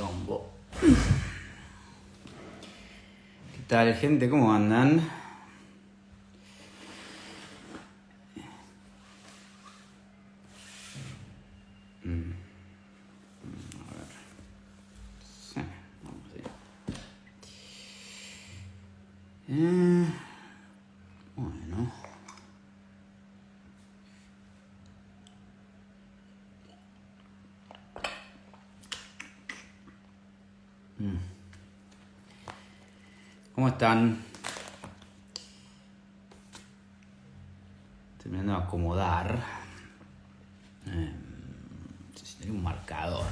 quilombo. ¿Qué tal, gente? ¿Cómo andan? A ver. Sí, vamos a ir. Bueno. ¿Cómo están? Terminando de acomodar. No sé si tenía un marcador.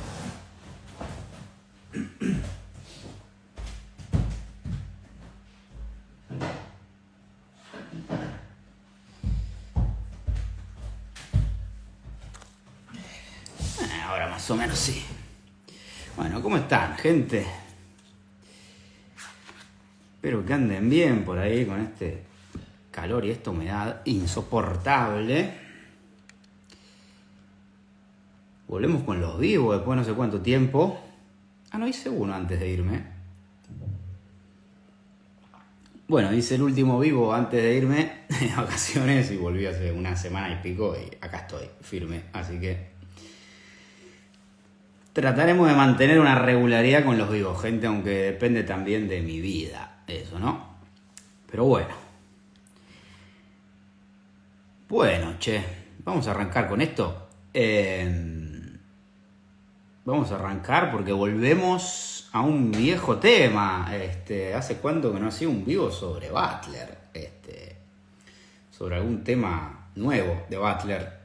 Ahora más o menos sí. Bueno, ¿cómo están, gente? Espero que anden bien por ahí con este calor y esta humedad insoportable. Volvemos con los vivos después de no sé cuánto tiempo. No hice uno antes de irme. Bueno, hice el último vivo antes de irme de vacaciones y volví hace una semana y pico y acá estoy, firme. Así que trataremos de mantener una regularidad con los vivos, gente, aunque depende también de mi vida, eso, ¿no? Pero bueno. Bueno, che, vamos a arrancar con esto. Vamos a arrancar porque volvemos a un viejo tema. ¿Hace cuánto que no hacía un vivo sobre Butler? Sobre algún tema nuevo de Butler.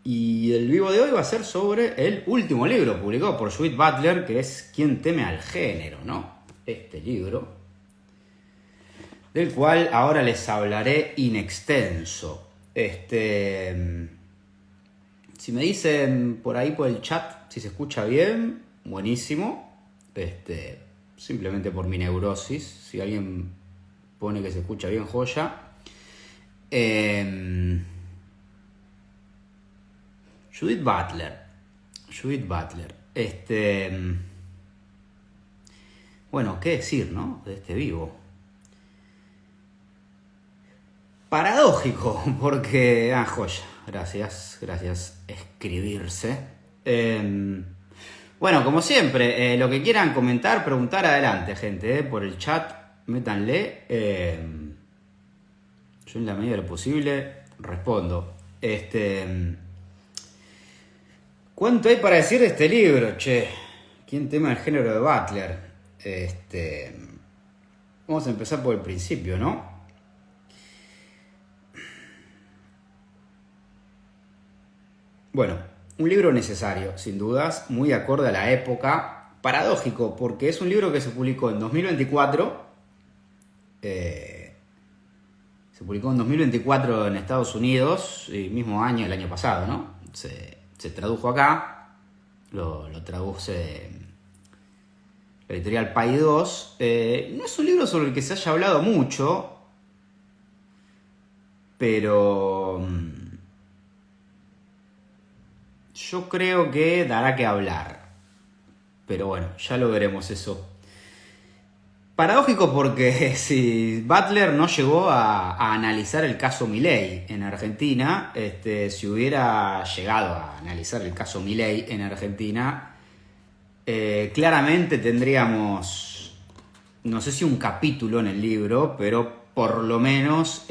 Y el vivo de hoy va a ser sobre el último libro publicado por Judith Butler, que es ¿Quién teme al género?, ¿no? Este libro, del cual ahora les hablaré in extenso. Si me dicen por ahí por el chat si se escucha bien, buenísimo. Simplemente por mi neurosis. Si alguien pone que se escucha bien, joya. Judith Butler. Bueno, ¿qué decir, no? De este vivo. Paradójico, porque... joya. Gracias. Escribirse. Bueno, como siempre, lo que quieran comentar, preguntar, adelante, gente. Por el chat, métanle. Yo en la medida de lo posible respondo. ¿Cuánto hay para decir de este libro, che? ¿Quién teme el género de Butler? Vamos a empezar por el principio, ¿no? Bueno, un libro necesario, sin dudas, muy acorde a la época. Paradójico, porque es un libro que se publicó en 2024. Se publicó en 2024 en Estados Unidos, y mismo año, el año pasado, ¿no? Se tradujo acá, lo traduce la editorial Paidós. No es un libro sobre el que se haya hablado mucho, pero yo creo que dará que hablar. Pero bueno, ya lo veremos eso. Paradójico porque si Butler no llegó a analizar el caso Milei en Argentina, si hubiera llegado a analizar el caso Milei en Argentina, claramente tendríamos, no sé si un capítulo en el libro, pero por lo menos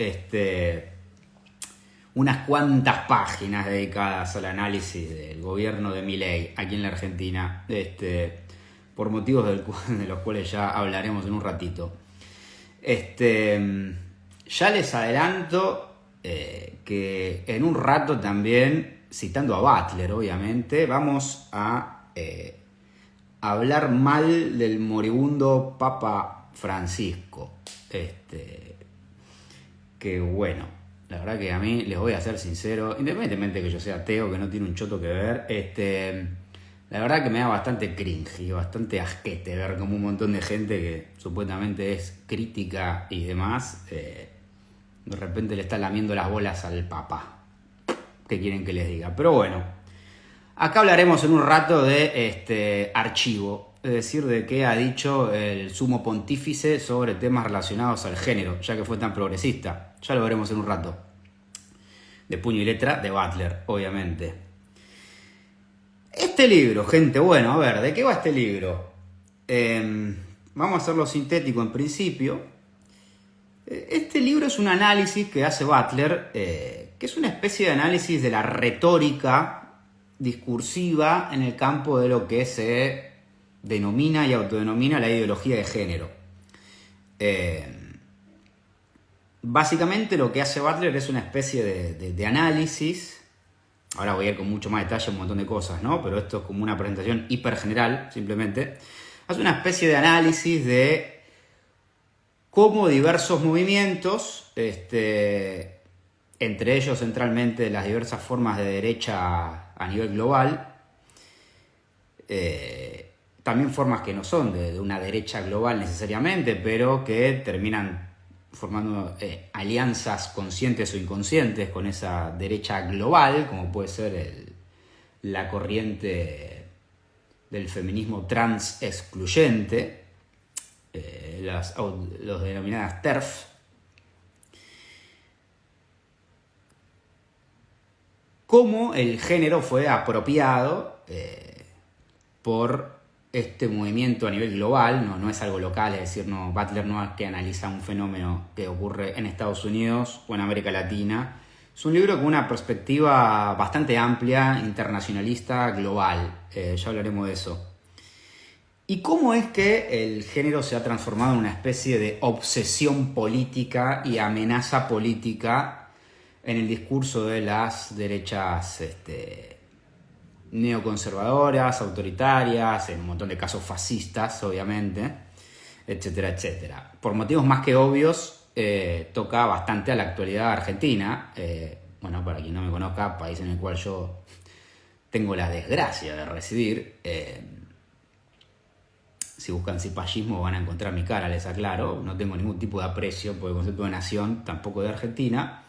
unas cuantas páginas dedicadas al análisis del gobierno de Milei aquí en la Argentina, por motivos de los cuales ya hablaremos en un ratito. Ya les adelanto que en un rato también, citando a Butler obviamente, vamos a hablar mal del moribundo Papa Francisco. Que bueno, la verdad que a mí, les voy a ser sincero, independientemente de que yo sea ateo, que no tiene un choto que ver, la verdad que me da bastante cringe y bastante asquete ver como un montón de gente que supuestamente es crítica y demás, de repente le está lamiendo las bolas al Papa. ¿Qué quieren que les diga? Pero bueno, Acá hablaremos en un rato de archivo, es decir, de qué ha dicho el sumo pontífice sobre temas relacionados al género, ya que fue tan progresista. Ya lo veremos en un rato. De puño y letra de Butler, obviamente. Este libro, gente, bueno, a ver, ¿de qué va este libro? Vamos a hacerlo sintético en principio. Este libro es un análisis que hace Butler, que es una especie de análisis de la retórica discursiva en el campo de lo que se denomina y autodenomina la ideología de género. Básicamente lo que hace Butler es una especie de análisis. Ahora voy a ir con mucho más detalle un montón de cosas, ¿no? Pero esto es como una presentación hiper general, simplemente. Hace una especie de análisis de cómo diversos movimientos, entre ellos centralmente las diversas formas de derecha a nivel global, también formas que no son de una derecha global necesariamente, pero que terminan formando alianzas conscientes o inconscientes con esa derecha global, como puede ser la corriente del feminismo trans excluyente, los denominadas TERF. Cómo el género fue apropiado por este movimiento a nivel global, no es algo local, es decir, Butler no es que analiza un fenómeno que ocurre en Estados Unidos o en América Latina. Es un libro con una perspectiva bastante amplia, internacionalista, global. Ya hablaremos de eso. ¿Y cómo es que el género se ha transformado en una especie de obsesión política y amenaza política en el discurso de las derechas neoconservadoras, autoritarias, en un montón de casos fascistas, obviamente, etcétera, etcétera? Por motivos más que obvios, toca bastante a la actualidad argentina. Bueno, para quien no me conozca, país en el cual yo tengo la desgracia de residir. Si buscan cipallismo van a encontrar mi cara, les aclaro. No tengo ningún tipo de aprecio por el concepto de nación, tampoco de Argentina.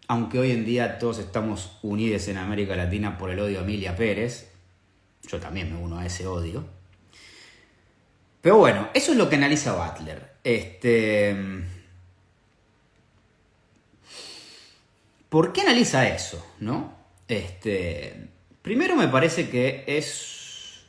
Aunque hoy en día todos estamos unidos en América Latina por el odio a Emilia Pérez, yo también me uno a ese odio. Pero bueno, eso es lo que analiza Butler. ¿Por qué analiza eso? ¿No? Primero me parece que es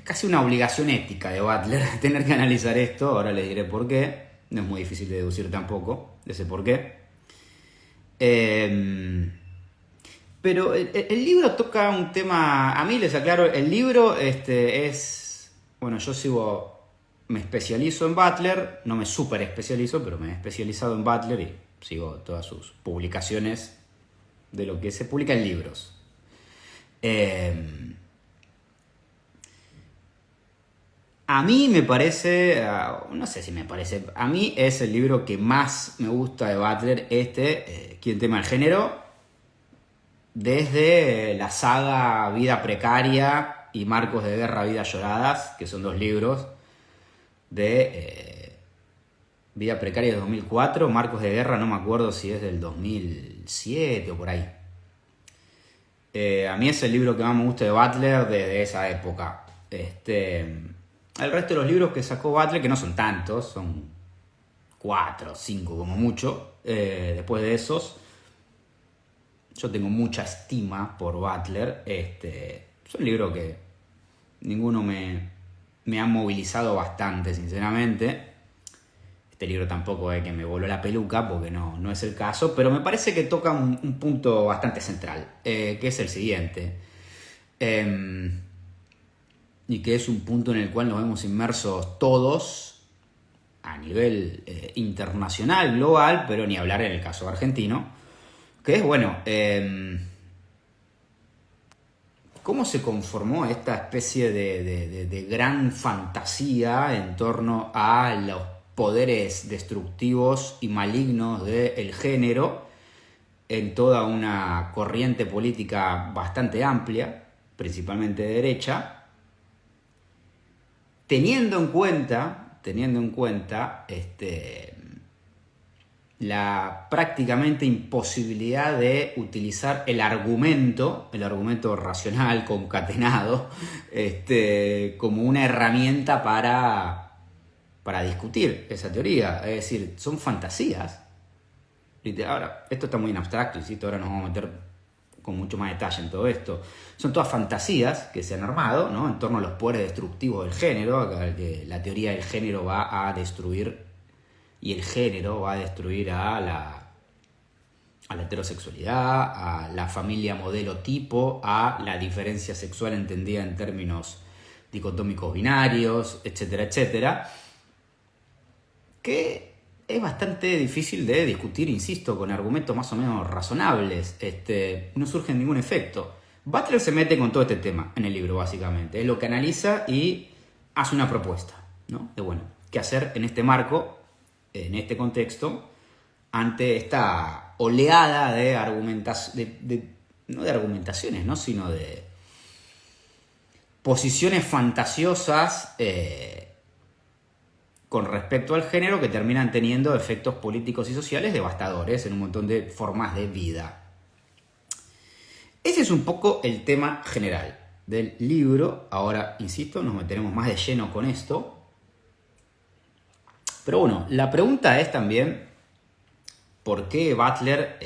casi una obligación ética de Butler tener que analizar esto. Ahora les diré por qué. No es muy difícil de deducir tampoco de ese por qué. Pero el libro toca un tema. A mí les aclaro, el libro es. Bueno, yo me especializo en Butler, no me súper especializo, pero me he especializado en Butler y sigo todas sus publicaciones de lo que se publica en libros. A mí me parece, no sé si me parece, a mí es el libro que más me gusta de Butler, Quien tema el género, desde la saga Vida Precaria y Marcos de Guerra, Vidas Lloradas, que son dos libros de Vida Precaria de 2004, Marcos de Guerra no me acuerdo si es del 2007 o por ahí. A mí es el libro que más me gusta de Butler desde esa época. El resto de los libros que sacó Butler, que no son tantos, son 4 o 5 como mucho, después de esos, yo tengo mucha estima por Butler. Son libros que ninguno me ha movilizado bastante, sinceramente. Este libro tampoco es que me voló la peluca, porque no es el caso, pero me parece que toca un punto bastante central, que es el siguiente. Y que es un punto en el cual nos vemos inmersos todos a nivel internacional, global, pero ni hablar en el caso argentino, que es, bueno, cómo se conformó esta especie de gran fantasía en torno a los poderes destructivos y malignos del género en toda una corriente política bastante amplia, principalmente de derecha, teniendo en cuenta la prácticamente imposibilidad de utilizar el argumento racional concatenado, como una herramienta para discutir esa teoría. Es decir, son fantasías. Ahora, esto está muy en abstracto, insisto, ahora nos vamos a meter con mucho más detalle en todo esto. Son todas fantasías que se han armado, ¿no?, en torno a los poderes destructivos del género, que la teoría del género va a destruir, y el género va a destruir a la heterosexualidad, a la familia modelo tipo, a la diferencia sexual entendida en términos dicotómicos binarios, etcétera, etcétera, que es bastante difícil de discutir, insisto, con argumentos más o menos razonables. No surge ningún efecto. Butler se mete con todo este tema en el libro, básicamente. Es lo que analiza y hace una propuesta, ¿no?, de, bueno, qué hacer en este marco, en este contexto, ante esta oleada de no de argumentaciones, ¿no?, sino de posiciones fantasiosas con respecto al género, que terminan teniendo efectos políticos y sociales devastadores en un montón de formas de vida. Ese es un poco el tema general del libro. Ahora, insisto, nos meteremos más de lleno con esto. Pero bueno, la pregunta es también por qué Butler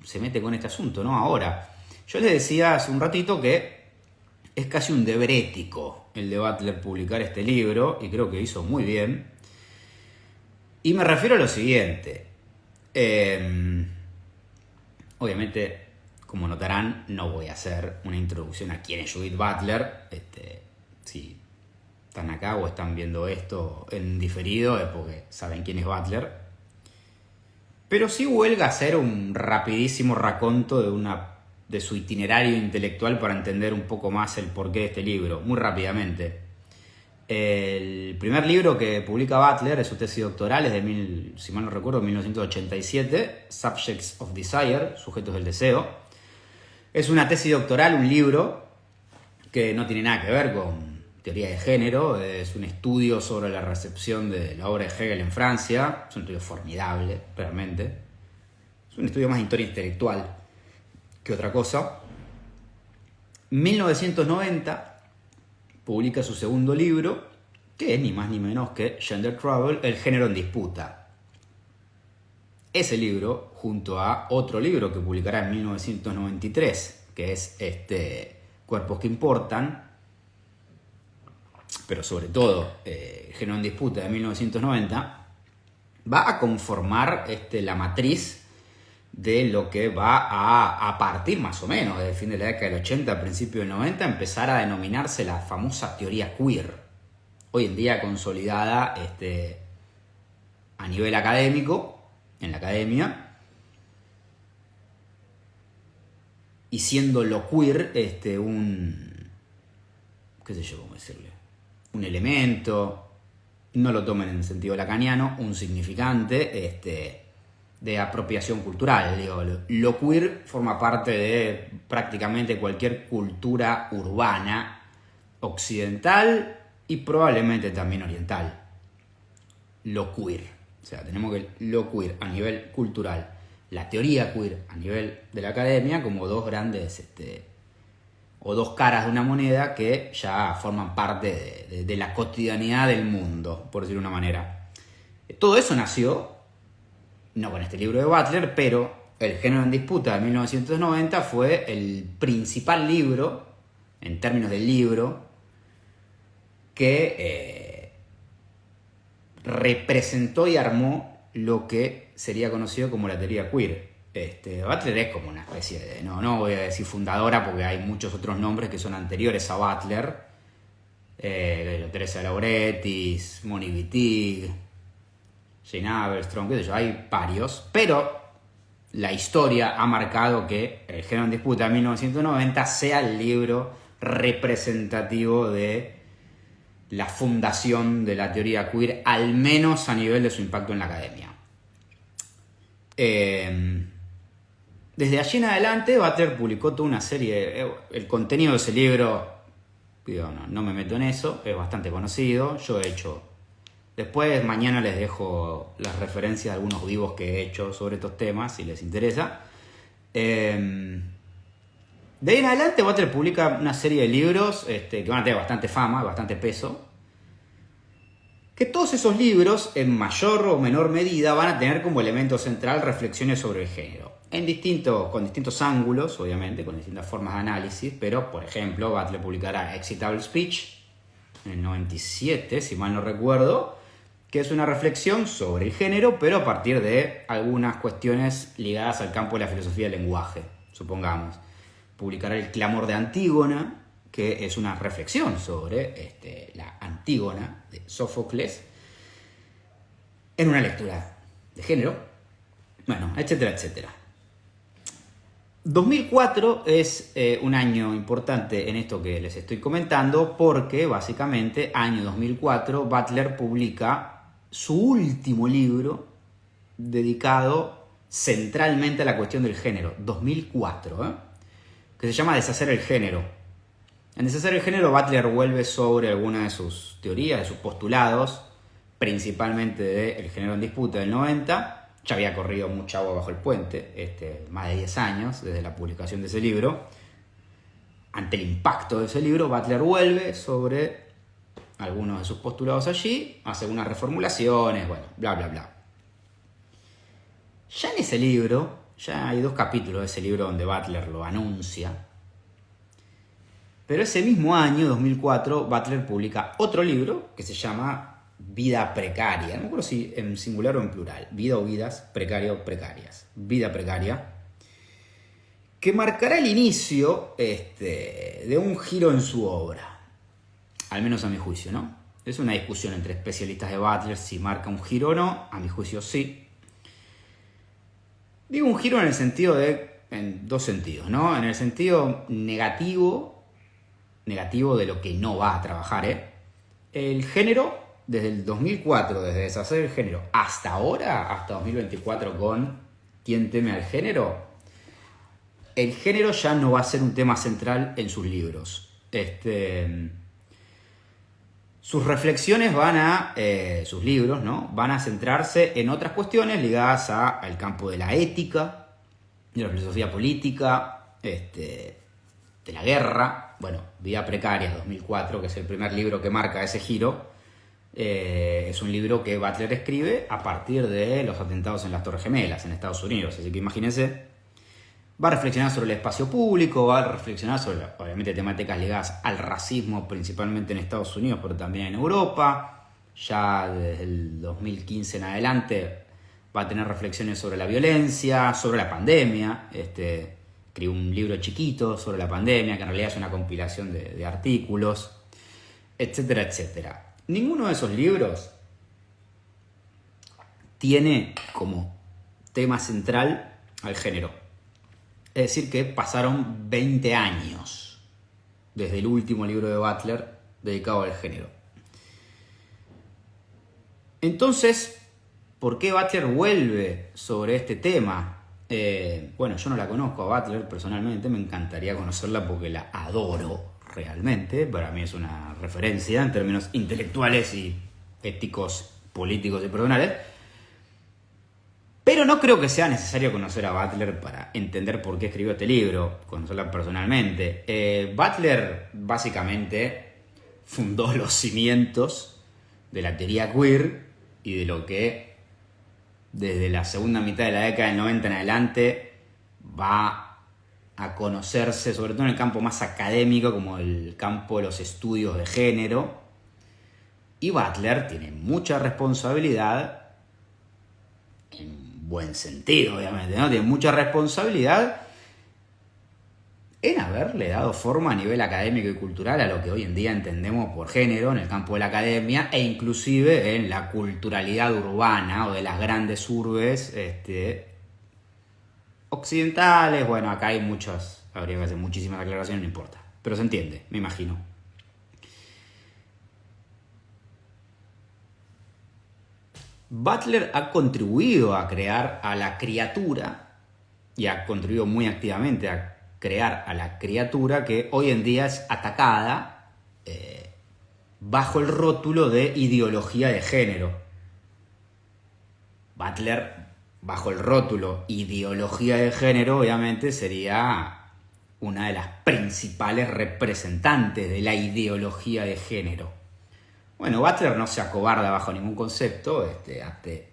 se mete con este asunto, ¿no? Ahora, yo les decía hace un ratito que es casi un deber ético el de Butler publicar este libro, y creo que hizo muy bien. Y me refiero a lo siguiente. Obviamente, como notarán, no voy a hacer una introducción a quién es Judith Butler. Si están acá o están viendo esto en diferido es porque saben quién es Butler. Pero sí huelga hacer un rapidísimo raconto de su itinerario intelectual para entender un poco más el porqué de este libro, muy rápidamente. El primer libro que publica Butler es su tesis doctoral, es de, si mal no recuerdo, 1987, Subjects of Desire, Sujetos del Deseo. Es una tesis doctoral, un libro que no tiene nada que ver con teoría de género, es un estudio sobre la recepción de la obra de Hegel en Francia. Es un estudio formidable, realmente. Es un estudio más de historia intelectual que otra cosa. 1990 publica su segundo libro, que es ni más ni menos que Gender Trouble, el género en disputa. Ese libro, junto a otro libro que publicará en 1993, que es Cuerpos que Importan, pero sobre todo Género en Disputa de 1990, va a conformar la matriz de lo que va a partir más o menos desde el fin de la década del 80, principio del 90, empezar a denominarse la famosa teoría queer, hoy en día consolidada a nivel académico, en la academia, y siendo lo queer qué sé yo cómo decirle, un elemento, no lo tomen en el sentido lacaniano, un significante de apropiación cultural. Digo, lo queer forma parte de prácticamente cualquier cultura urbana occidental y probablemente también oriental. Lo queer. O sea, tenemos que lo queer a nivel cultural, la teoría queer a nivel de la academia, como dos grandes o dos caras de una moneda que ya forman parte de la cotidianidad del mundo, por decirlo de una manera. Todo eso nació, no con este libro de Butler, pero El género en disputa de 1990 fue el principal libro, en términos del libro, que representó y armó lo que sería conocido como la teoría queer. Butler es como una especie de, no voy a decir fundadora porque hay muchos otros nombres que son anteriores a Butler, Teresa Lauretis, Monique Wittig, Jane Aberstrom, qué sé yo, hay varios, pero la historia ha marcado que El género en disputa de 1990 sea el libro representativo de la fundación de la teoría queer, al menos a nivel de su impacto en la academia. Desde allí en adelante, Butler publicó toda una serie. El contenido de ese libro, digo, no me meto en eso, es bastante conocido. Yo he hecho Después mañana les dejo las referencias de algunos vivos que he hecho sobre estos temas, si les interesa. De ahí en adelante Butler publica una serie de libros que van a tener bastante fama, bastante peso. Que todos esos libros, en mayor o menor medida, van a tener como elemento central reflexiones sobre el género. Con distintos ángulos, obviamente, con distintas formas de análisis, pero, por ejemplo, Butler publicará Excitable Speech en el 97, si mal no recuerdo, que es una reflexión sobre el género, pero a partir de algunas cuestiones ligadas al campo de la filosofía del lenguaje, supongamos. Publicará El clamor de Antígona, que es una reflexión sobre la Antígona de Sófocles, en una lectura de género, bueno, etcétera, etcétera. 2004 es un año importante en esto que les estoy comentando porque básicamente año 2004 Butler publica su último libro dedicado centralmente a la cuestión del género, 2004, que se llama Deshacer el género. En Deshacer el género Butler vuelve sobre algunas de sus teorías, de sus postulados, principalmente del género en disputa del 90. Ya había corrido mucha agua bajo el puente, más de 10 años desde la publicación de ese libro. Ante el impacto de ese libro, Butler vuelve sobre algunos de sus postulados allí, hace unas reformulaciones, bueno, bla, bla, bla. Ya en ese libro, ya hay 2 capítulos de ese libro donde Butler lo anuncia. Pero ese mismo año, 2004, Butler publica otro libro que se llama Vida precaria, no me acuerdo si en singular o en plural, vida o vidas, precaria o precarias, vida precaria, que marcará el inicio de un giro en su obra, al menos a mi juicio, ¿no? Es una discusión entre especialistas de Butler si marca un giro o no, a mi juicio sí. Digo un giro en 2 sentidos, ¿no? En el sentido negativo de lo que no va a trabajar, el género. Desde el 2004, desde Deshacer el género, hasta ahora, hasta 2024 con ¿Quién teme al género? El género ya no va a ser un tema central en sus libros. Sus reflexiones sus libros, ¿no? Van a centrarse en otras cuestiones ligadas al campo de la ética, de la filosofía política, de la guerra. Bueno, Vida precaria, 2004, que es el primer libro que marca ese giro. Es un libro que Butler escribe a partir de los atentados en las Torres Gemelas en Estados Unidos, así que imagínense, va a reflexionar sobre el espacio público, va a reflexionar sobre, obviamente, temáticas ligadas al racismo, principalmente en Estados Unidos, pero también en Europa. Ya desde el 2015 en adelante va a tener reflexiones sobre la violencia, sobre la pandemia. Escribió un libro chiquito sobre la pandemia, que en realidad es una compilación de artículos, etcétera, etcétera. Ninguno de esos libros tiene como tema central al género. Es decir, que pasaron 20 años desde el último libro de Butler dedicado al género. Entonces, ¿por qué Butler vuelve sobre este tema? Bueno, yo no la conozco a Butler personalmente, me encantaría conocerla porque la adoro. Realmente, para mí es una referencia en términos intelectuales y éticos, políticos y personales. Pero no creo que sea necesario conocer a Butler para entender por qué escribió este libro, conocerla personalmente. Butler básicamente fundó los cimientos de la teoría queer y de lo que desde la segunda mitad de la década del 90 en adelante va a conocerse, sobre todo en el campo más académico, como el campo de los estudios de género. Y Butler tiene mucha responsabilidad, en buen sentido, obviamente, ¿no? Tiene mucha responsabilidad en haberle dado forma a nivel académico y cultural a lo que hoy en día entendemos por género en el campo de la academia e inclusive en la culturalidad urbana o de las grandes urbes occidentales. Bueno, acá hay habría que hacer muchísimas aclaraciones, no importa, pero se entiende, me imagino. Butler ha contribuido a crear a la criatura y ha contribuido muy activamente a crear a la criatura que hoy en día es atacada bajo el rótulo de ideología de género. Butler, bajo el rótulo ideología de género, obviamente sería una de las principales representantes de la ideología de género. Bueno, Butler no se acobarda bajo ningún concepto ante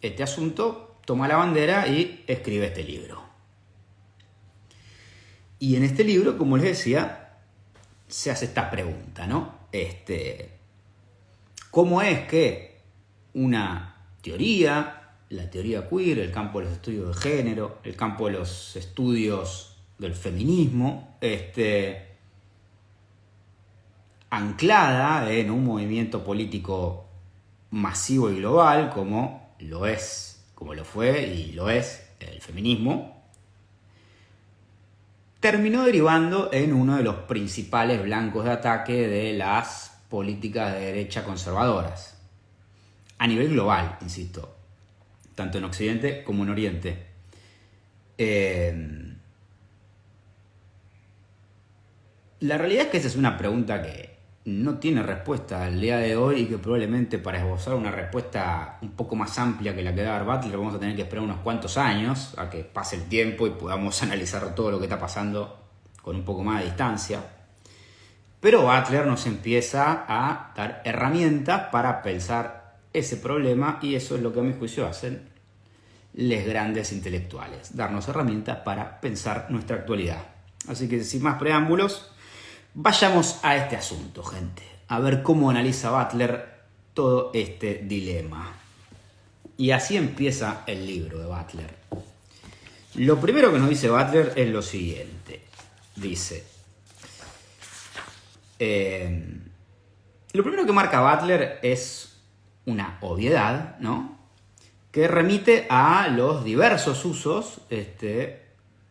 este asunto, toma la bandera y escribe este libro. Y en este libro, como les decía, se hace esta pregunta, ¿no? ¿Cómo es que una teoría, la teoría queer, el campo de los estudios de género, el campo de los estudios del feminismo, anclada en un movimiento político masivo y global como lo fue y lo es el feminismo, terminó derivando en uno de los principales blancos de ataque de las políticas de derecha conservadoras. A nivel global, insisto, tanto en Occidente como en Oriente. La realidad es que esa es una pregunta que no tiene respuesta al día de hoy y que probablemente para esbozar una respuesta un poco más amplia que la que da Butler vamos a tener que esperar unos cuantos años a que pase el tiempo y podamos analizar todo lo que está pasando con un poco más de distancia. Pero Butler nos empieza a dar herramientas para pensar ese problema y eso es lo que a mi juicio hacen los grandes intelectuales, darnos herramientas para pensar nuestra actualidad. Así que sin más preámbulos, vayamos a este asunto, gente. A ver cómo analiza Butler todo este dilema. Y así empieza el libro de Butler. Lo primero que nos dice Butler es lo siguiente. Dice... lo primero que marca Butler es una obviedad, ¿no? Que remite a los diversos usos que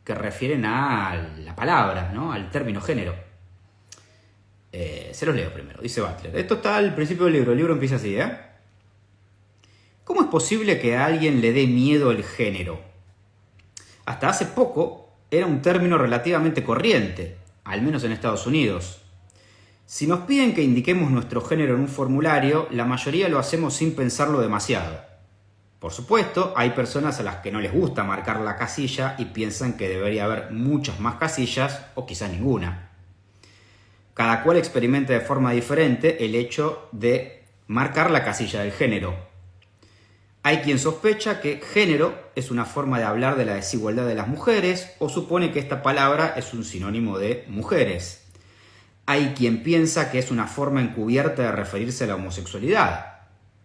refieren a la palabra, ¿no? Al término género. Se los leo primero. Dice Butler. Esto está al principio del libro. El libro empieza así, ¿Cómo es posible que a alguien le dé miedo el género? Hasta hace poco era un término relativamente corriente, al menos en Estados Unidos. Si nos piden que indiquemos nuestro género en un formulario, la mayoría lo hacemos sin pensarlo demasiado. Por supuesto, hay personas a las que no les gusta marcar la casilla y piensan que debería haber muchas más casillas o quizás ninguna. Cada cual experimenta de forma diferente el hecho de marcar la casilla del género. Hay quien sospecha que género es una forma de hablar de la desigualdad de las mujeres o supone que esta palabra es un sinónimo de mujeres. Hay quien piensa que es una forma encubierta de referirse a la homosexualidad.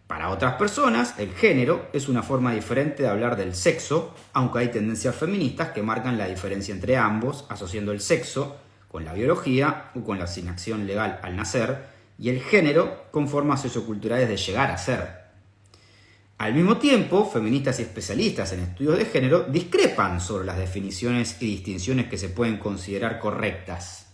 Para otras personas, el género es una forma diferente de hablar del sexo, aunque hay tendencias feministas que marcan la diferencia entre ambos, asociando el sexo con la biología o con la asignación legal al nacer, y el género con formas socioculturales de llegar a ser. Al mismo tiempo, feministas y especialistas en estudios de género discrepan sobre las definiciones y distinciones que se pueden considerar correctas.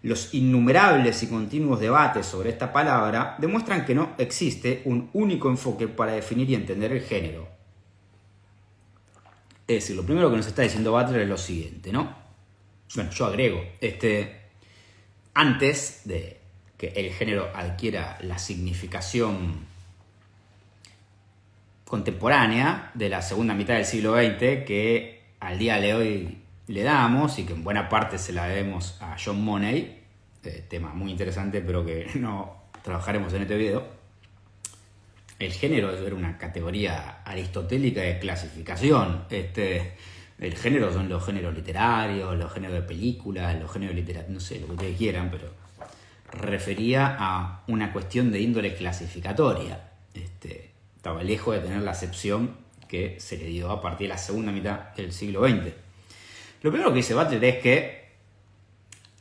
Los innumerables y continuos debates sobre esta palabra demuestran que no existe un único enfoque para definir y entender el género. Es decir, lo primero que nos está diciendo Butler es lo siguiente, ¿no? Bueno, yo agrego, antes de que el género adquiera la significación contemporánea de la segunda mitad del siglo XX que al día de hoy le damos y que en buena parte se la debemos a John Money, tema muy interesante pero que no trabajaremos en este video. El género era una categoría aristotélica de clasificación. El género son los géneros literarios, los géneros de películas, los géneros literarios, no sé, lo que ustedes quieran, pero refería a una cuestión de índole clasificatoria. Estaba lejos de tener la acepción que se le dio a partir de la segunda mitad del siglo XX. Lo primero que dice Butler es que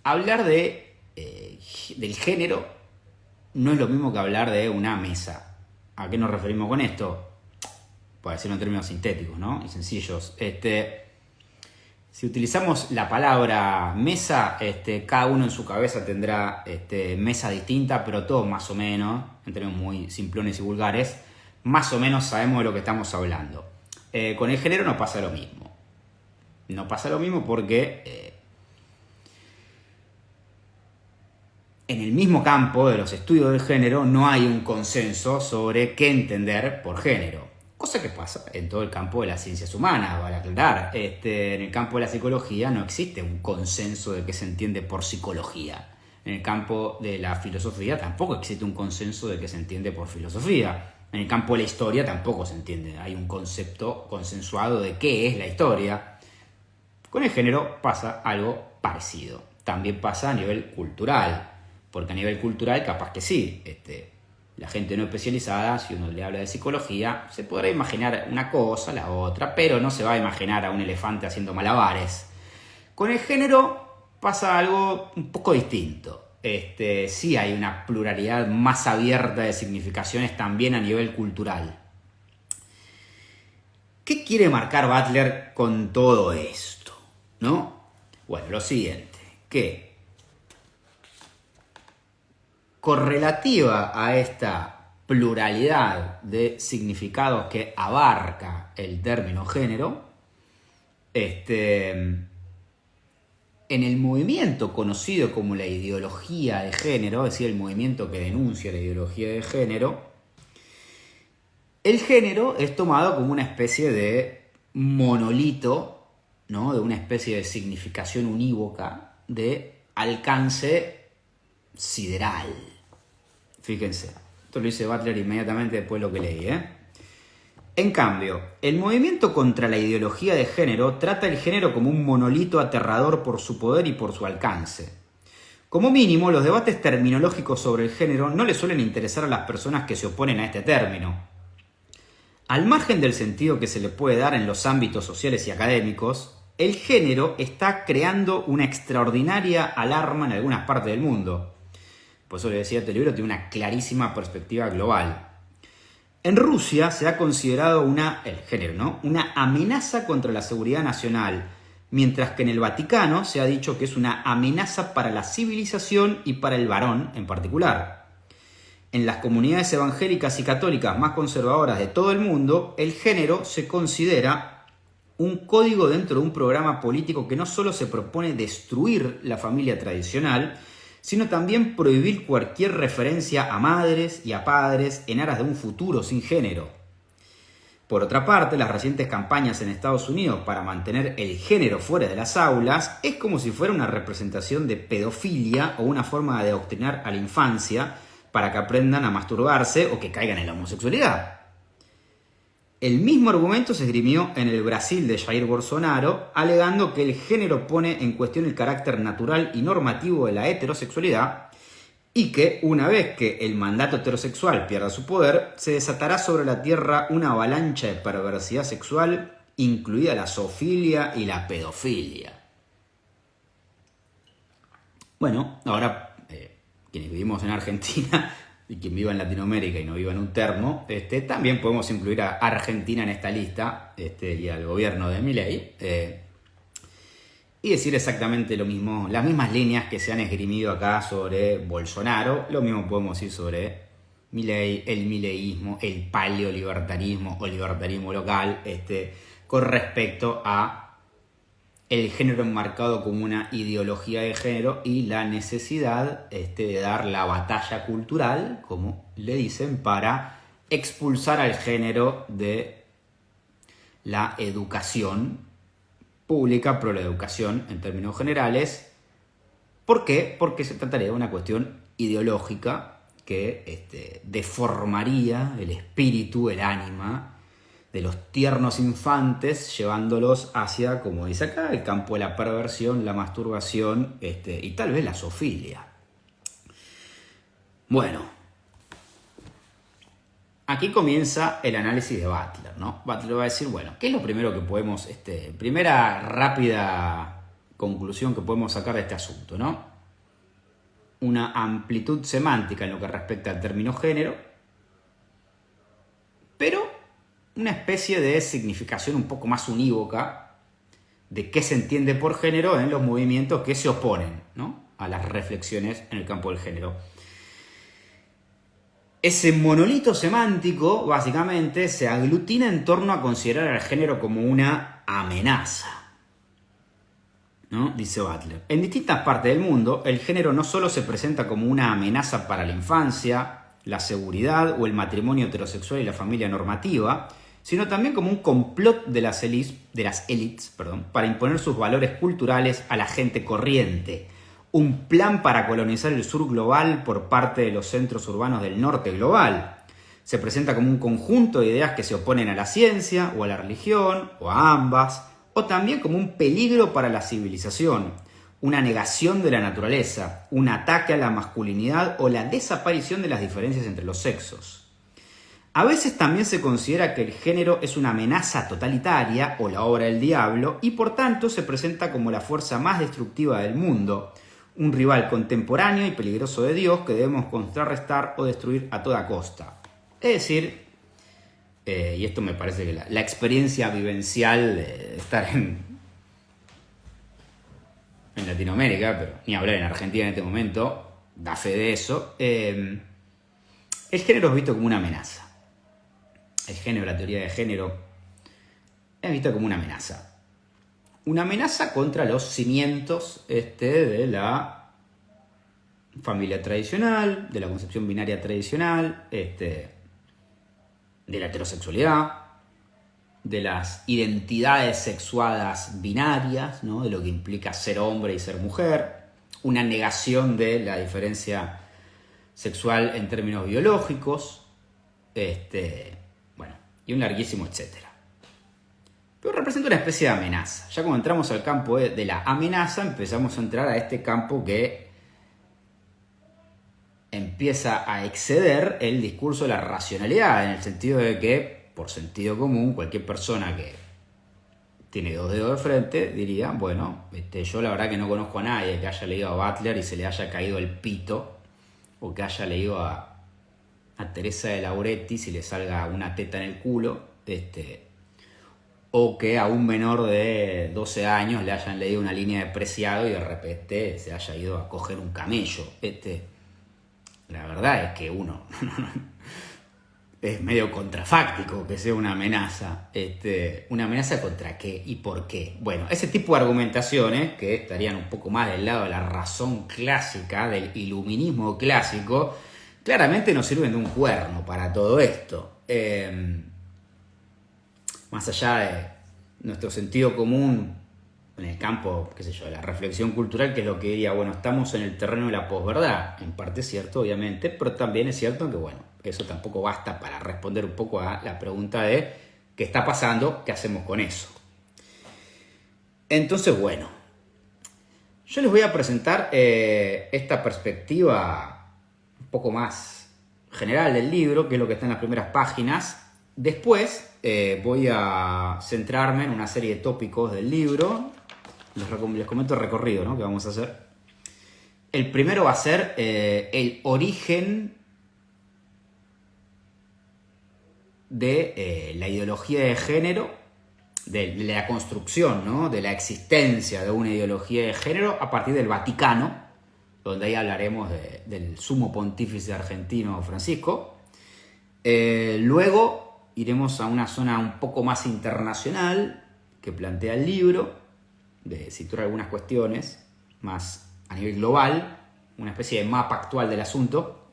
hablar del género no es lo mismo que hablar de una mesa. ¿A qué nos referimos con esto? Para decirlo en términos sintéticos, ¿no? Y sencillos. Si utilizamos la palabra mesa, cada uno en su cabeza tendrá mesa distinta, pero todos más o menos, en términos muy simplones y vulgares, más o menos sabemos de lo que estamos hablando. Con el género no pasa lo mismo. No pasa lo mismo porque en el mismo campo de los estudios del género no hay un consenso sobre qué entender por género. Cosa que pasa en todo el campo de las ciencias humanas, vale aclarar. En el campo de la psicología no existe un consenso de qué se entiende por psicología. En el campo de la filosofía tampoco existe un consenso de qué se entiende por filosofía. En el campo de la historia tampoco se entiende. Hay un concepto consensuado de qué es la historia. Con el género pasa algo parecido. También pasa a nivel cultural. Porque a nivel cultural capaz que sí. La gente no especializada, si uno le habla de psicología, se podrá imaginar una cosa, la otra, pero no se va a imaginar a un elefante haciendo malabares. Con el género pasa algo un poco distinto. Sí hay una pluralidad más abierta de significaciones también a nivel cultural. ¿Qué quiere marcar Butler con todo esto? ¿No? Bueno, lo siguiente, que correlativa a esta pluralidad de significados que abarca el término género, en el movimiento conocido como la ideología de género, es decir, el movimiento que denuncia la ideología de género, el género es tomado como una especie de monolito, ¿no? De una especie de significación unívoca de alcance sideral. Fíjense, esto lo dice Butler inmediatamente después de lo que leí, En cambio, el movimiento contra la ideología de género trata el género como un monolito aterrador por su poder y por su alcance. Como mínimo, los debates terminológicos sobre el género no le suelen interesar a las personas que se oponen a este término. Al margen del sentido que se le puede dar en los ámbitos sociales y académicos, el género está creando una extraordinaria alarma en algunas partes del mundo. Por eso le decía, este libro tiene una clarísima perspectiva global. En Rusia se ha considerado el género, ¿no? Una amenaza contra la seguridad nacional, mientras que en el Vaticano se ha dicho que es una amenaza para la civilización y para el varón en particular. En las comunidades evangélicas y católicas más conservadoras de todo el mundo, el género se considera un código dentro de un programa político que no solo se propone destruir la familia tradicional, sino también prohibir cualquier referencia a madres y a padres en aras de un futuro sin género. Por otra parte, las recientes campañas en Estados Unidos para mantener el género fuera de las aulas es como si fuera una representación de pedofilia o una forma de adoctrinar a la infancia para que aprendan a masturbarse o que caigan en la homosexualidad. El mismo argumento se esgrimió en el Brasil de Jair Bolsonaro, alegando que el género pone en cuestión el carácter natural y normativo de la heterosexualidad y que, una vez que el mandato heterosexual pierda su poder, se desatará sobre la tierra una avalancha de perversidad sexual, incluida la zoofilia y la pedofilia. Bueno, ahora quienes vivimos en Argentina y quien viva en Latinoamérica y no viva en un termo, también podemos incluir a Argentina en esta lista y al gobierno de Milei y decir exactamente lo mismo, las mismas líneas que se han esgrimido acá sobre Bolsonaro, lo mismo podemos decir sobre Milei, el mileísmo, el paleolibertarismo o libertarismo local, con respecto a el género enmarcado como una ideología de género y la necesidad de dar la batalla cultural, como le dicen, para expulsar al género de la educación pública, pero la educación en términos generales. ¿Por qué? Porque se trataría de una cuestión ideológica que deformaría el espíritu, el ánima de los tiernos infantes, llevándolos hacia, como dice acá, el campo de la perversión, la masturbación y tal vez la zoofilia. Bueno, aquí comienza el análisis de Butler, ¿no? Butler va a decir, bueno, ¿qué es lo primero que podemos, primera rápida conclusión que podemos sacar de este asunto, ¿no? Una amplitud semántica en lo que respecta al término género, pero una especie de significación un poco más unívoca de qué se entiende por género en los movimientos que se oponen, ¿no?, a las reflexiones en el campo del género. Ese monolito semántico, básicamente, se aglutina en torno a considerar al género como una amenaza. ¿no? Dice Butler. En distintas partes del mundo, el género no solo se presenta como una amenaza para la infancia, la seguridad o el matrimonio heterosexual y la familia normativa, sino también como un complot de las élites, para imponer sus valores culturales a la gente corriente. Un plan para colonizar el sur global por parte de los centros urbanos del norte global. Se presenta como un conjunto de ideas que se oponen a la ciencia o a la religión o a ambas, o también como un peligro para la civilización, una negación de la naturaleza, un ataque a la masculinidad o la desaparición de las diferencias entre los sexos. A veces también se considera que el género es una amenaza totalitaria o la obra del diablo y por tanto se presenta como la fuerza más destructiva del mundo, un rival contemporáneo y peligroso de Dios que debemos contrarrestar o destruir a toda costa. Es decir, y esto me parece que la experiencia vivencial de estar en Latinoamérica, pero ni hablar en Argentina en este momento, da fe de eso, el género es visto como una amenaza. El género, la teoría de género, es visto como una amenaza. Una amenaza contra los cimientos de la familia tradicional, de la concepción binaria tradicional, de la heterosexualidad, de las identidades sexuadas binarias, ¿no? De lo que implica ser hombre y ser mujer, una negación de la diferencia sexual en términos biológicos, y un larguísimo etcétera. Pero representa una especie de amenaza. Ya cuando entramos al campo de la amenaza, empezamos a entrar a este campo que empieza a exceder el discurso de la racionalidad, en el sentido de que, por sentido común, cualquier persona que tiene dos dedos de frente diría, bueno, yo la verdad que no conozco a nadie que haya leído a Butler y se le haya caído el pito, o que haya leído a Teresa de Lauretti si le salga una teta en el culo, o que a un menor de 12 años le hayan leído una línea de Preciado y de repente se haya ido a coger un camello. La verdad es que uno es medio contrafáctico que sea una amenaza. ¿Una amenaza contra qué y por qué? Bueno, ese tipo de argumentaciones que estarían un poco más del lado de la razón clásica, del iluminismo clásico, claramente nos sirven de un cuerno para todo esto. Más allá de nuestro sentido común en el campo, qué sé yo, de la reflexión cultural, que es lo que diría, bueno, estamos en el terreno de la posverdad. En parte es cierto, obviamente, pero también es cierto que, bueno, eso tampoco basta para responder un poco a la pregunta de qué está pasando, qué hacemos con eso. Entonces, bueno, yo les voy a presentar esta perspectiva un poco más general del libro, que es lo que está en las primeras páginas. Después voy a centrarme en una serie de tópicos del libro. Les comento el recorrido, ¿no?, que vamos a hacer. El primero va a ser el origen de la ideología de género, de la construcción, ¿no?, de la existencia de una ideología de género a partir del Vaticano, donde ahí hablaremos del sumo pontífice argentino Francisco. Luego iremos a una zona un poco más internacional que plantea el libro, de situar algunas cuestiones más a nivel global, una especie de mapa actual del asunto.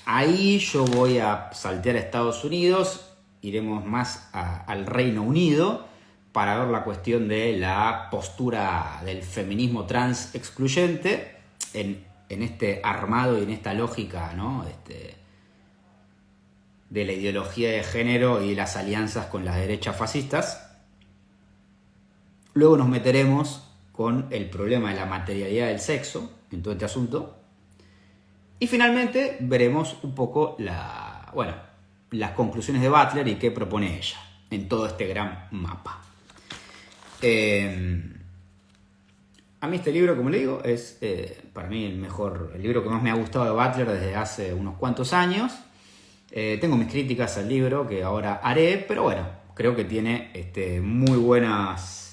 Ahí yo voy a saltear a Estados Unidos, iremos más al Reino Unido para ver la cuestión de la postura del feminismo trans excluyente en este armado y en esta lógica, ¿no?, de la ideología de género y las alianzas con las derechas fascistas. Luego nos meteremos con el problema de la materialidad del sexo en todo este asunto. Y finalmente veremos un poco las conclusiones de Butler y qué propone ella en todo este gran mapa. A mí este libro, como le digo, es para mí el libro que más me ha gustado de Butler desde hace unos cuantos años. Tengo mis críticas al libro que ahora haré, pero bueno, creo que tiene muy buenas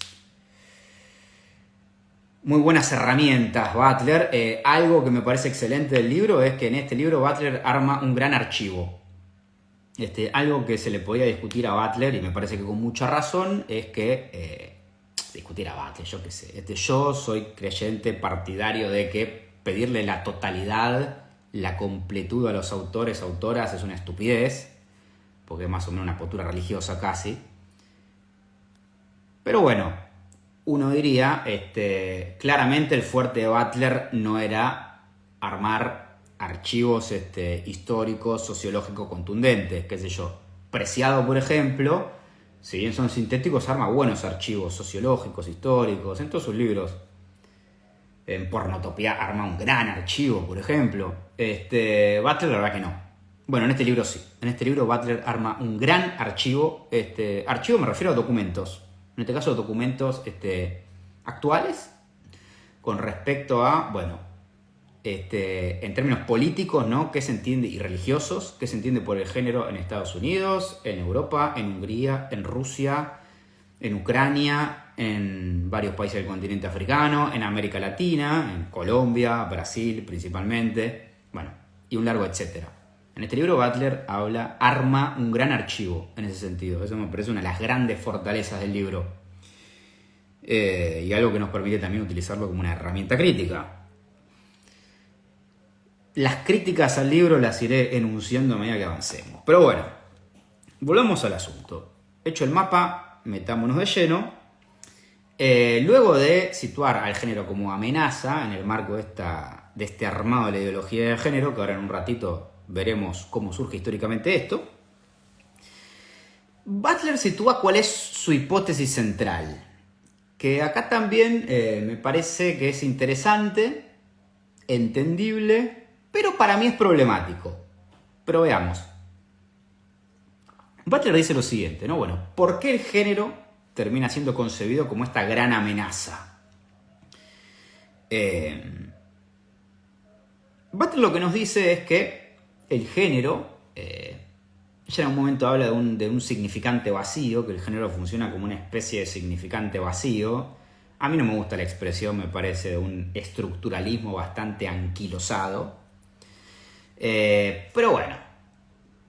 herramientas Butler. Algo que me parece excelente del libro es que en este libro Butler arma un gran archivo. Algo que se le podía discutir a Butler, y me parece que con mucha razón, es que discutir a Butler, yo qué sé. Yo soy creyente partidario de que pedirle la totalidad, la completud a los autores, autoras, es una estupidez, porque es más o menos una postura religiosa casi. Pero bueno, uno diría, claramente el fuerte de Butler no era armar archivos históricos, sociológicos contundentes, qué sé yo. Preciado, por ejemplo, si bien son sintéticos, arma buenos archivos sociológicos, históricos, en todos sus libros. En Pornotopía arma un gran archivo, por ejemplo. Butler, la verdad que no. Bueno, en este libro sí. En este libro Butler arma un gran archivo. Archivo me refiero a documentos. En este caso, documentos actuales con respecto a, bueno, en términos políticos, ¿no? ¿Qué se entiende? Y religiosos, ¿qué se entiende por el género en Estados Unidos, en Europa, en Hungría, en Rusia, en Ucrania, en varios países del continente africano, en América Latina, en Colombia, Brasil principalmente, bueno, y un largo etcétera. En este libro Butler arma un gran archivo en ese sentido. Eso me parece una de las grandes fortalezas del libro. Y algo que nos permite también utilizarlo como una herramienta crítica. Las críticas al libro las iré enunciando a medida que avancemos. Pero bueno, volvamos al asunto. Hecho el mapa, metámonos de lleno. Luego de situar al género como amenaza en el marco de este armado de la ideología de género, que ahora en un ratito veremos cómo surge históricamente esto, Butler sitúa cuál es su hipótesis central, que acá también me parece que es interesante, entendible, pero para mí es problemático. Pero veamos. Butler dice lo siguiente, ¿no? Bueno, ¿por qué el género termina siendo concebido como esta gran amenaza? Butler lo que nos dice es que el género, ya en un momento habla de un significante vacío, que el género funciona como una especie de significante vacío. A mí no me gusta la expresión, me parece de un estructuralismo bastante anquilosado. Pero bueno,